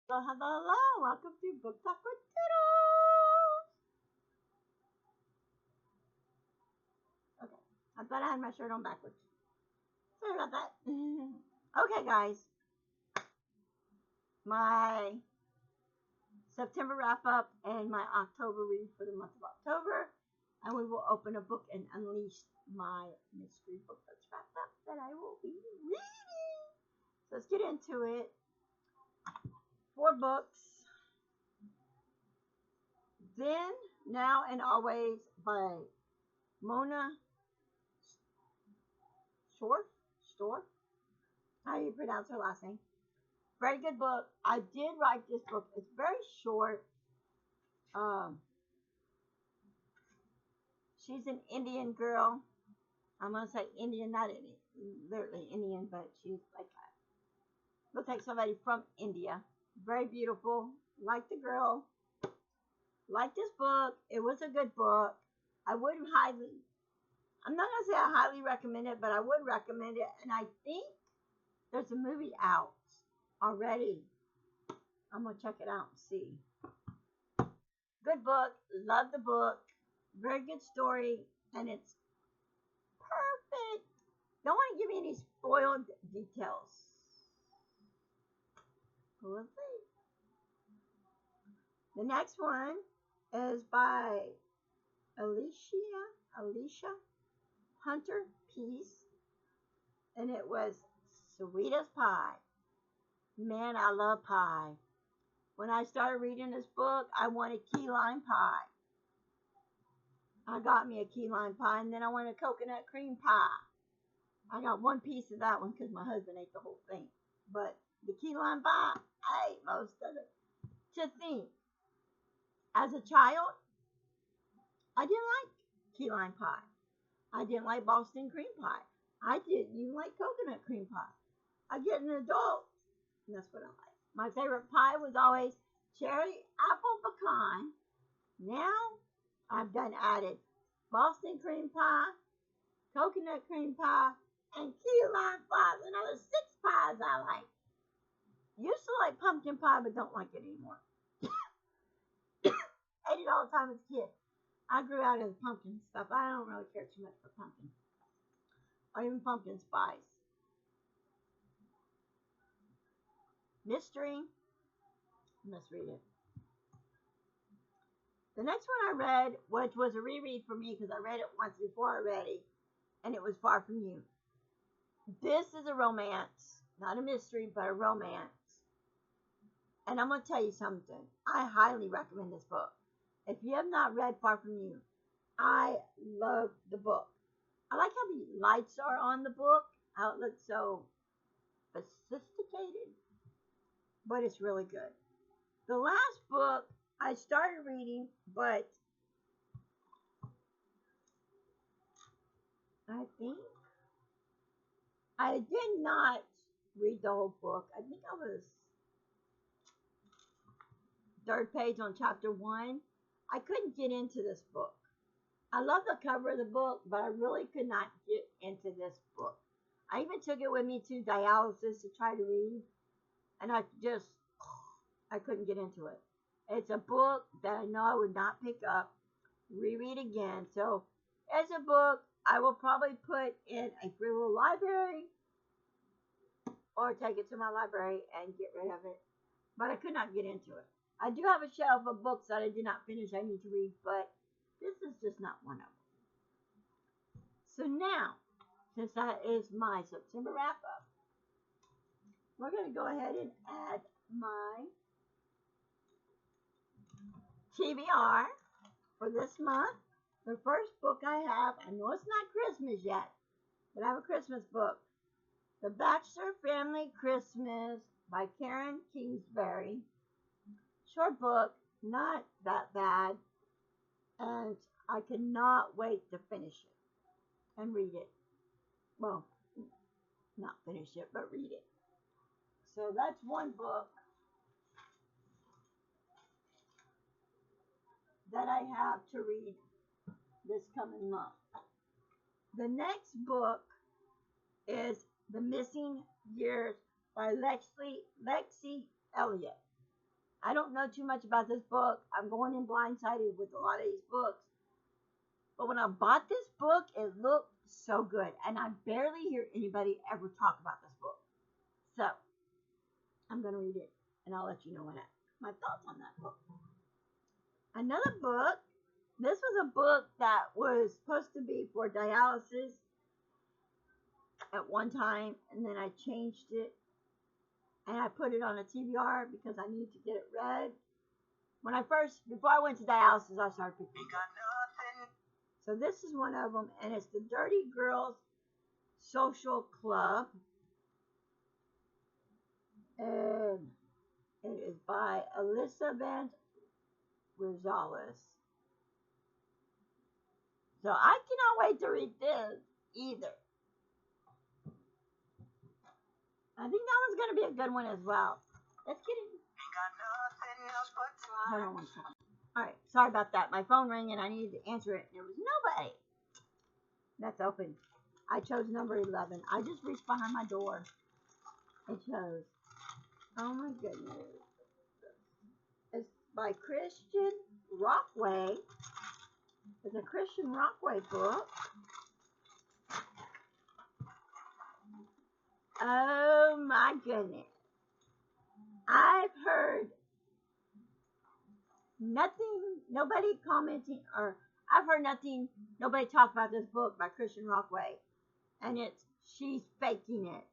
So hello, welcome to Book Talk with Toodles. Okay, I thought I had my shirt on backwards. Sorry about that. Okay, guys, my September wrap up and my October read for the month of October, and we will open a book and unleash my mystery book that's wrapped up that I will be reading. So let's get into it. 4 books. Then, Now, and Always by Mona Storff. How do you pronounce her last name? Very good book. I did write this book. It's very short. She's an Indian girl. I'm gonna say Indian, not Indian, literally Indian, but she's like looks like somebody from India. Very beautiful. Like the girl. Like this book. It was a good book. I wouldn't highly. I'm not gonna say I highly recommend it, but I would recommend it. And I think there's a movie out already. I'm gonna check it out and see. Good book. Love the book. Very good story, and it's perfect. Don't want to give me any spoiled details. We'll see. The next one is by Alicia Hunter Peace, and it was Sweet as Pie. Man, I love pie. When I started reading this book, I wanted key lime pie. I got me a key lime pie, and then I wanted coconut cream pie. I got one piece of that one because my husband ate the whole thing. But the key lime pie, I ate most of it. To think, as a child, I didn't like key lime pie. I didn't like Boston cream pie. I didn't even like coconut cream pie. I get an adult, and that's what I like. My favorite pie was always cherry apple pecan. Now, I've done added Boston cream pie, coconut cream pie, and key lime pie. Another 6 pies I like. Used to like pumpkin pie, but don't like it anymore. Ate it all the time as a kid. I grew out of the pumpkin stuff. I don't really care too much for pumpkin. Or even pumpkin spice. Mystery. Let's read it. The next one I read, which was a reread for me because I read it once before already, and it was Far From You. This is a romance. Not a mystery, but a romance. And I'm going to tell you something. I highly recommend this book. If you have not read Far From You, I love the book. I like how the lights are on the book, how it looks so sophisticated, but it's really good. The last book I started reading, but I think I did not read the whole book. I think I was 3rd page on chapter 1. I couldn't get into this book. I love the cover of the book, but I really could not get into this book. I even took it with me to dialysis to try to read, and I couldn't get into it. It's a book that I know I would not pick up, reread again. So, as a book, I will probably put in a free little library or take it to my library and get rid of it. But I could not get into it. I do have a shelf of books that I did not finish I need to read, but this is just not one of them. So now, since that is my September wrap-up, we're going to go ahead and add my TBR for this month. The first book I have, I know it's not Christmas yet, but I have a Christmas book. The Baxter Family Christmas by Karen Kingsbury. Short book, not that bad, and I cannot wait to finish it and read it. Well, not finish it, but read it. So that's one book that I have to read this coming month. The next book is The Missing Years by Lexie Elliott. I don't know too much about this book. I'm going in blindsided with a lot of these books. But when I bought this book, it looked so good. And I barely hear anybody ever talk about this book. So I'm going to read it and I'll let you know my thoughts on that book. Another book. This was a book that was supposed to be for dialysis at one time, and then I changed it and I put it on a TBR because I need to get it read. Before I went to dialysis, I started picking it up. So this is one of them, and it's the Dirty Girls Social Club. And it is by Alisa Valdes-Rodriguez. So I cannot wait to read this either. I think that one's going to be a good one as well. Let's get it. Hold on one second. Alright, sorry about that. My phone rang and I needed to answer it. There was nobody. That's open. I chose number 11. I just reached behind my door and chose. Oh my goodness. It's by Kristin Rockway. It's a Kristin Rockway book. Oh my goodness. I've heard nobody commenting, or I've heard nobody talk about this book by Kristin Rockway. And she's faking it.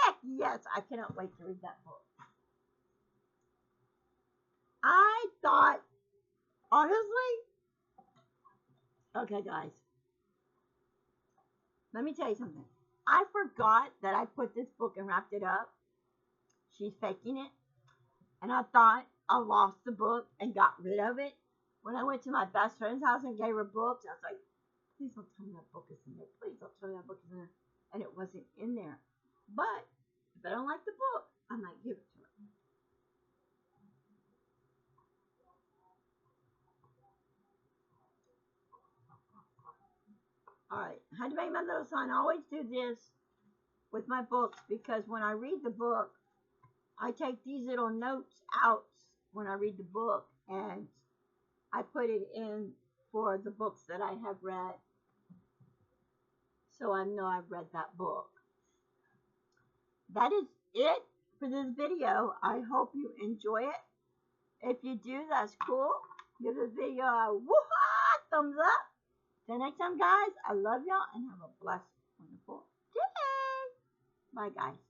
Heck yes, I cannot wait to read that book. I thought, honestly, okay guys, let me tell you something. I forgot that I put this book and wrapped it up. She's faking it. And I thought I lost the book and got rid of it. When I went to my best friend's house and gave her books, I was like, please don't tell me that book is in there. Please don't tell me that book is in there. And it wasn't in there. But if I don't like the book, I might give it to her. Alright, I had to make my little sign. I always do this with my books because when I read the book, I take these little notes out when I read the book and I put it in for the books that I have read. So I know I've read that book. That is it for this video. I hope you enjoy it. If you do, that's cool. Give this video a woo-ha thumbs up. Till next time, guys, I love y'all and have a blessed, wonderful day. Bye, guys.